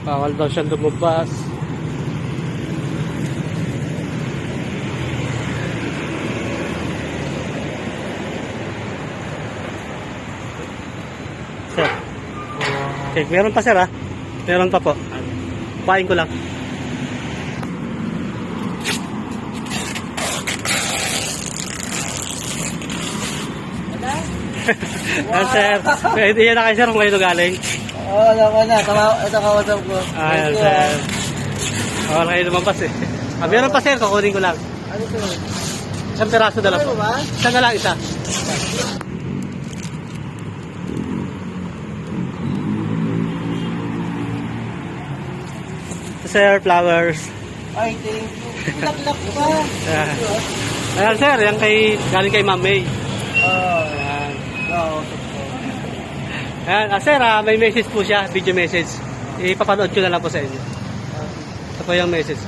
Bawal daw siyang lumabas. Sir. Okay, meron pa sir ha. Meron pa po. Bayin ko lang. Ayan sir. Hindi yan na kayo sir kung kayo galing. Oo, alam na. Ito kausap ko. Ayan sir. Wala kayo lumabas eh. Meron pa sir, kukunin ko lang. Ano ito? Isang piraso na lang po. Ano ba? Isa na lang, isa. Sir, flowers. Ay, thank you. Laklak pa. Ayan sir, yan galing kay Ma'am May. Oo. Ayan. Kausap ko. Ayan, sir, may message po siya, video message. Ipapanood ko na lang po sa inyo. Ito po yung message.